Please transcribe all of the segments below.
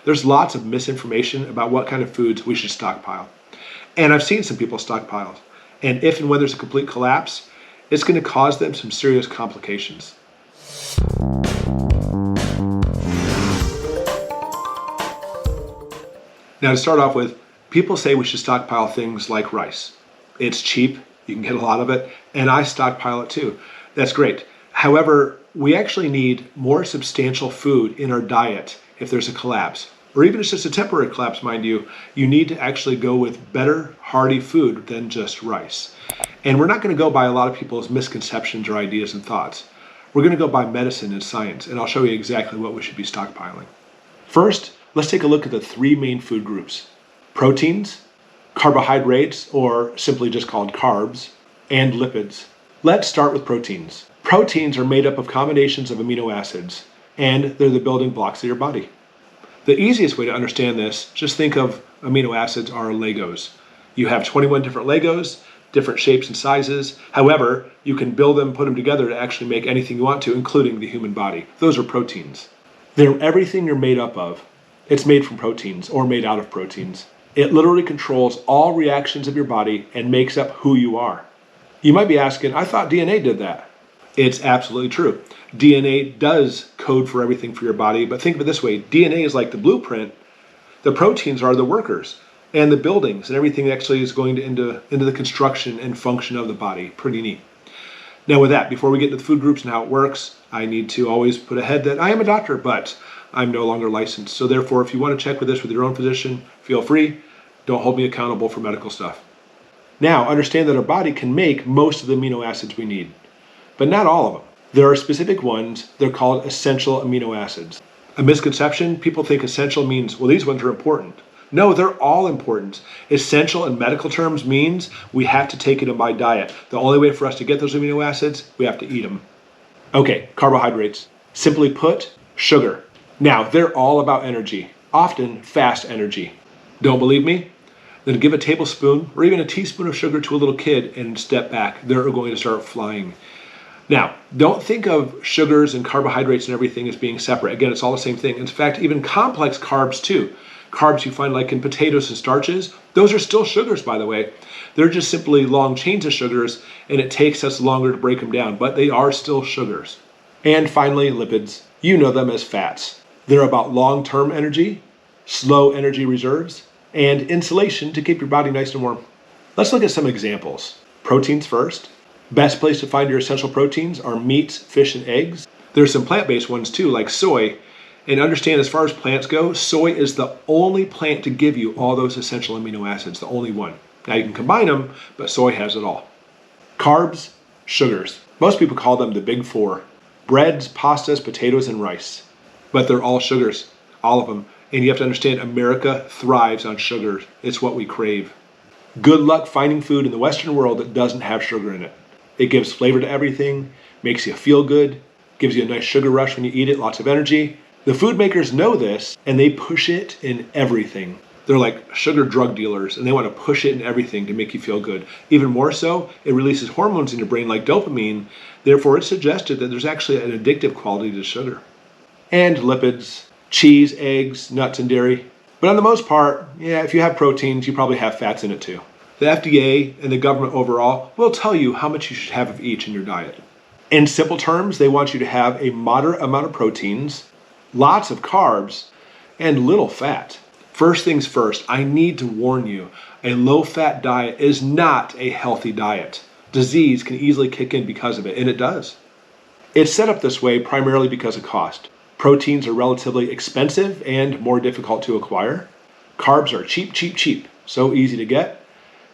There's lots of misinformation about what kind of foods we should stockpile. And I've seen some people stockpile. And if and when there's a complete collapse, it's going to cause them some serious complications. Now, to start off with, people say we should stockpile things like rice. It's cheap, you can get a lot of it, and I stockpile it too. That's great. However, we actually need more substantial food in our diet if there's a collapse. Or even if it's just a temporary collapse, mind you, you need to actually go with better, hearty food than just rice. And we're not going to go by a lot of people's misconceptions or ideas and thoughts. We're going to go by medicine and science, and I'll show you exactly what we should be stockpiling. First, let's take a look at the three main food groups: proteins, carbohydrates, or simply just called carbs, and lipids. Let's start with proteins. Proteins are made up of combinations of amino acids, and they're the building blocks of your body. The easiest way to understand this, just think of amino acids are Legos. You have 21 different Legos, different shapes and sizes. However, you can build them, put them together to actually make anything you want to, including the human body. Those are proteins. They're everything you're made up of. It's made from proteins or made out of proteins. It literally controls all reactions of your body and makes up who you are. You might be asking, I thought DNA did that. It's absolutely true. DNA does code for everything for your body, but think of it this way. DNA is like the blueprint. The proteins are the workers and the buildings and everything actually is going into the construction and function of the body. Pretty neat. Now with that, before we get into the food groups and how it works, I need to always put ahead that I am a doctor, but I'm no longer licensed. So therefore, if you want to check with this with your own physician, feel free. Don't hold me accountable for medical stuff. Now, understand that our body can make most of the amino acids we need, but not all of them. There are specific ones, they're called essential amino acids. A misconception, people think essential means, well, these ones are important. No, they're all important. Essential in medical terms means we have to take it in my diet. The only way for us to get those amino acids, we have to eat them. Okay, carbohydrates. Simply put, sugar. Now, they're all about energy, often fast energy. Don't believe me? Then give a tablespoon or even a teaspoon of sugar to a little kid and step back. They're going to start flying. Now, don't think of sugars and carbohydrates and everything as being separate. Again, it's all the same thing. In fact, even complex carbs too. Carbs you find like in potatoes and starches, those are still sugars, by the way. They're just simply long chains of sugars, and it takes us longer to break them down, but they are still sugars. And finally, lipids. You know them as fats. They're about long-term energy, slow energy reserves, and insulation to keep your body nice and warm. Let's look at some examples. Proteins first. Best place to find your essential proteins are meats, fish, and eggs. There's some plant-based ones too, like soy. And understand, as far as plants go, soy is the only plant to give you all those essential amino acids, the only one. Now you can combine them, but soy has it all. Carbs, sugars. Most people call them the big four. Breads, pastas, potatoes, and rice. But they're all sugars, all of them. And you have to understand, America thrives on sugar. It's what we crave. Good luck finding food in the Western world that doesn't have sugar in it. It gives flavor to everything, makes you feel good, gives you a nice sugar rush when you eat it, lots of energy. The food makers know this, and they push it in everything. They're like sugar drug dealers, and they want to push it in everything to make you feel good. Even more so, it releases hormones in your brain like dopamine. Therefore, it's suggested that there's actually an addictive quality to sugar. And lipids, cheese, eggs, nuts, and dairy. But on the most part, yeah, if you have proteins, you probably have fats in it too. The FDA and the government overall will tell you how much you should have of each in your diet. In simple terms, they want you to have a moderate amount of proteins, lots of carbs, and little fat. First things first, I need to warn you, a low-fat diet is not a healthy diet. Disease can easily kick in because of it, and it does. It's set up this way primarily because of cost. Proteins are relatively expensive and more difficult to acquire. Carbs are cheap, cheap, cheap, so easy to get.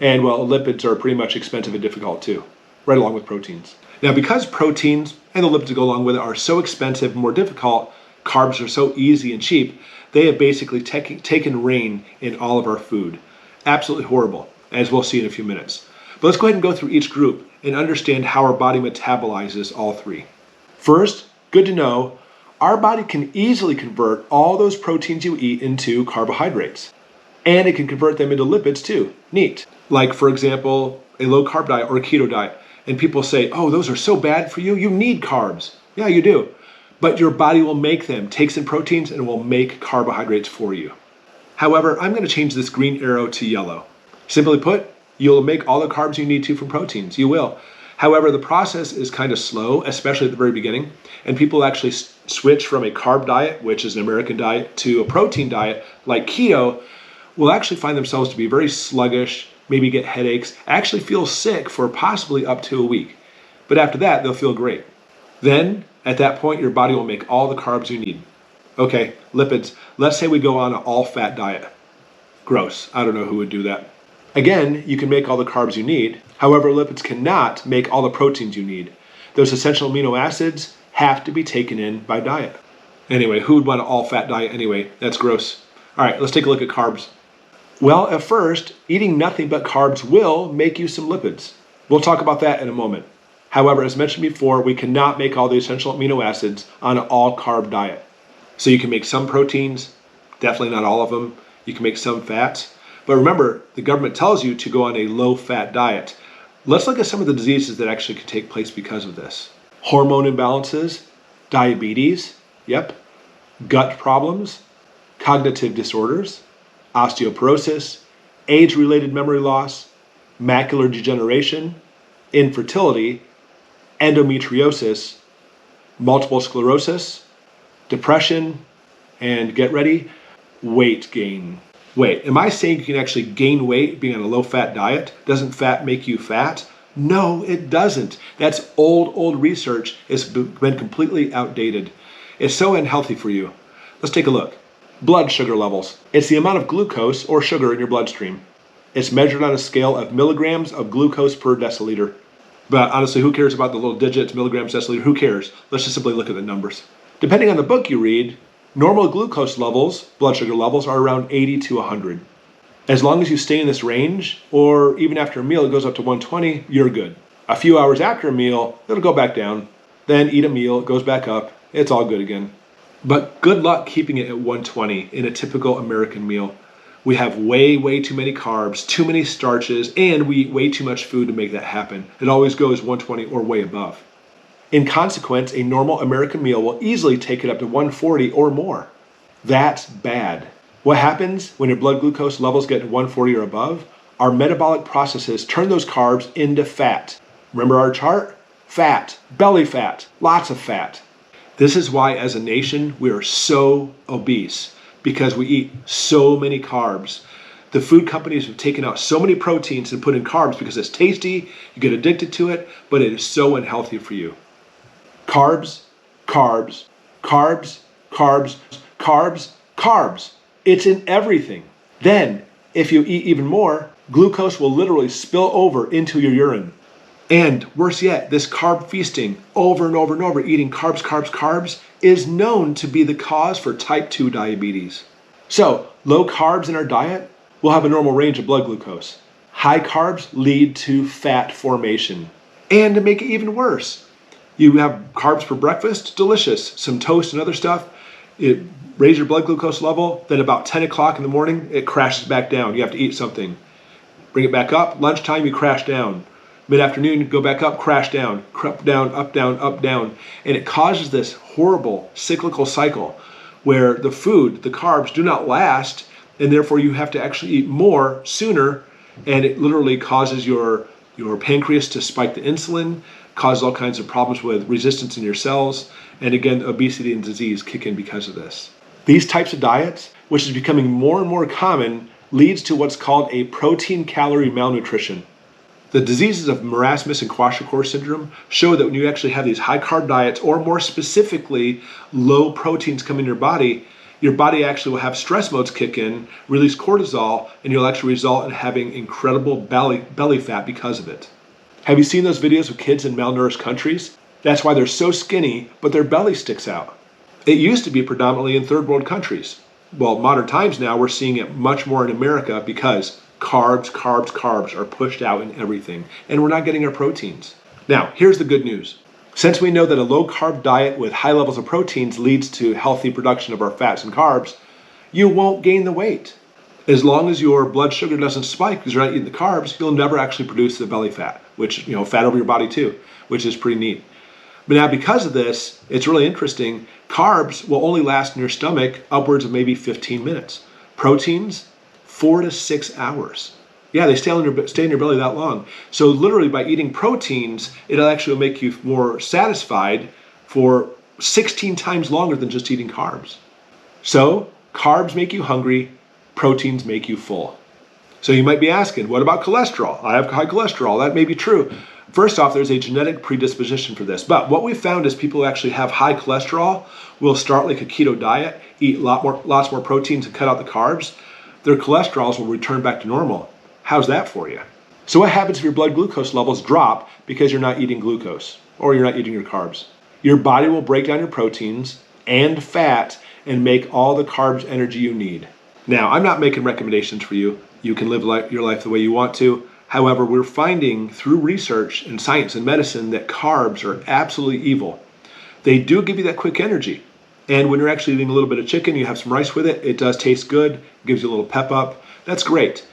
And well, lipids are pretty much expensive and difficult too, right along with proteins. Now, because proteins and the lipids that go along with it are so expensive and more difficult, carbs are so easy and cheap, they have basically taken reign in all of our food. Absolutely horrible, as we'll see in a few minutes. But let's go ahead and go through each group and understand how our body metabolizes all three. First, good to know, our body can easily convert all those proteins you eat into carbohydrates. And it can convert them into lipids too. Neat. Like, for example, a low-carb diet or a keto diet. And people say, oh, those are so bad for you. You need carbs. Yeah, you do. but your body will make them, takes in proteins, and will make carbohydrates for you. However, I'm going to change this green arrow to yellow. Simply put, you'll make all the carbs you need to from proteins. You will. However, the process is kind of slow, especially at the very beginning, and people actually switch from a carb diet, which is an American diet, to a protein diet like keto, will actually find themselves to be very sluggish, maybe get headaches, actually feel sick for possibly up to a week. But after that, they'll feel great. Then, at that point, your body will make all the carbs you need. Okay, lipids. Let's say we go on an all-fat diet. Gross. I don't know who would do that. Again, you can make all the carbs you need. However, lipids cannot make all the proteins you need. Those essential amino acids have to be taken in by diet. Anyway, who would want an all-fat diet anyway? That's gross. All right, let's take a look at carbs. Well, at first, eating nothing but carbs will make you some lipids. We'll talk about that in a moment. However, as mentioned before, we cannot make all the essential amino acids on an all-carb diet. So you can make some proteins, definitely not all of them. You can make some fats. But remember, the government tells you to go on a low-fat diet. Let's look at some of the diseases that actually can take place because of this. Hormone imbalances, diabetes, gut problems, cognitive disorders, osteoporosis, age-related memory loss, macular degeneration, infertility, endometriosis, multiple sclerosis, depression, and get ready, weight gain. Wait, am I saying you can actually gain weight being on a low-fat diet? Doesn't fat make you fat? No, it doesn't. That's old research. It's been completely outdated. It's so unhealthy for you. Let's take a look. Blood sugar levels. It's the amount of glucose or sugar in your bloodstream. It's measured on a scale of milligrams of glucose per deciliter. But honestly, who cares about the little digits, milligrams, deciliter? Who cares? Let's just simply look at the numbers. Depending on the book you read, normal glucose levels, blood sugar levels, are around 80 to 100. As long as you stay in this range, or even after a meal it goes up to 120, you're good. A few hours after a meal, it'll go back down. Then eat a meal, it goes back up. It's all good again. But good luck keeping it at 120 in a typical American meal. We have way too many carbs, too many starches, and we eat way too much food to make that happen. It always goes 120 or way above. In consequence, a normal American meal will easily take it up to 140 or more. That's bad. What happens when your blood glucose levels get to 140 or above? Our metabolic processes turn those carbs into fat. Remember our chart? Fat, belly fat, lots of fat. This is why as a nation we are so obese, because we eat so many carbs. The food companies have taken out so many proteins and put in carbs because it's tasty, you get addicted to it, but it is so unhealthy for you. Carbs, carbs, carbs, carbs, carbs, carbs. It's in everything. Then, if you eat even more, glucose will literally spill over into your urine. And worse yet, this carb feasting, over and over and over, eating carbs, carbs, carbs, is known to be the cause for type 2 diabetes. So, low carbs in our diet will have a normal range of blood glucose. High carbs lead to fat formation. And to make it even worse, you have carbs for breakfast, delicious, some toast and other stuff. It raises your blood glucose level, then about 10 o'clock in the morning, it crashes back down. You have to eat something. Bring it back up, lunchtime you crash down. Mid-afternoon, go back up, crash down, up, down, up, down, up, down. And it causes this horrible cyclical cycle where the food, the carbs, do not last, and therefore you have to actually eat more sooner, and it literally causes your pancreas to spike the insulin, causes all kinds of problems with resistance in your cells, and again, obesity and disease kick in because of this. These types of diets, which is becoming more and more common, leads to what's called a protein-calorie malnutrition. The diseases of marasmus and Kwashiorkor syndrome show that when you actually have these high-carb diets, or more specifically, low proteins come in your body actually will have stress modes kick in, release cortisol, and you'll actually result in having incredible belly fat because of it. Have you seen those videos of kids in malnourished countries? That's why they're so skinny, but their belly sticks out. It used to be predominantly in third world countries. Well, modern times now, we're seeing it much more in America because carbs, carbs, carbs are pushed out in everything, and we're not getting our proteins. Now, here's the good news. Since we know that a low-carb diet with high levels of proteins leads to healthy production of our fats and carbs, you won't gain the weight. As long as your blood sugar doesn't spike because you're not eating the carbs, you'll never actually produce the belly fat, which, fat over your body too, which is pretty neat. But now because of this, it's really interesting. Carbs will only last in your stomach upwards of maybe 15 minutes. Proteins, 4 to 6 hours. Yeah, they stay in your belly that long. So literally by eating proteins, it'll actually make you more satisfied for 16 times longer than just eating carbs. So carbs make you hungry, proteins make you full. So you might be asking, what about cholesterol? I have high cholesterol. That may be true. First off, there's a genetic predisposition for this. But what we found is people who actually have high cholesterol will start like a keto diet, eat lots more proteins and cut out the carbs. Their cholesterols will return back to normal. How's that for you? So what happens if your blood glucose levels drop because you're not eating glucose or you're not eating your carbs? Your body will break down your proteins and fat and make all the carbs energy you need. Now, I'm not making recommendations for you. You can live your life the way you want to. However, we're finding through research and science and medicine that carbs are absolutely evil. They do give you that quick energy. And when you're actually eating a little bit of chicken, you have some rice with it, it does taste good, gives you a little pep up. That's great.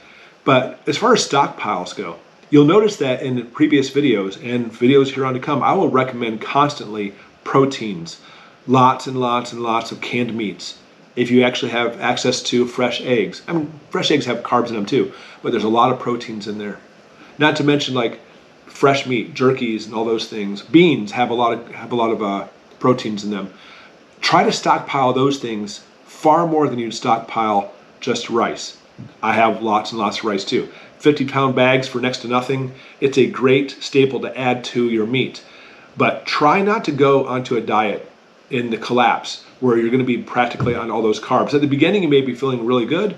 But as far as stockpiles go, you'll notice that in previous videos and videos here on to come, I will recommend constantly proteins, lots and lots and lots of canned meats. If you actually have access to fresh eggs, I mean, fresh eggs have carbs in them too, but there's a lot of proteins in there. Not to mention like fresh meat, jerkies, and all those things. Beans have a lot of proteins in them. Try to stockpile those things far more than you'd stockpile just rice. I have lots and lots of rice too. 50-pound bags for next to nothing. It's a great staple to add to your meat. But try not to go onto a diet in the collapse where you're going to be practically on all those carbs. At the beginning, you may be feeling really good,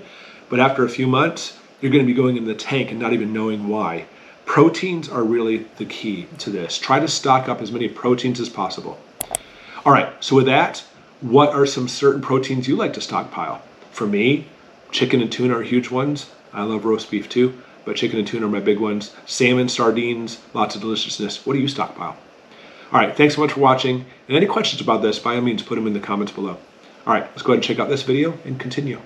but after a few months, you're going to be going in the tank and not even knowing why. Proteins are really the key to this. Try to stock up as many proteins as possible. All right, so with that, what are some certain proteins you like to stockpile? For me, chicken and tuna are huge ones. I love roast beef too, but chicken and tuna are my big ones. Salmon, sardines, lots of deliciousness. What do you stockpile? All right, thanks so much for watching. And any questions about this, by all means, put them in the comments below. All right, let's go ahead and check out this video and continue.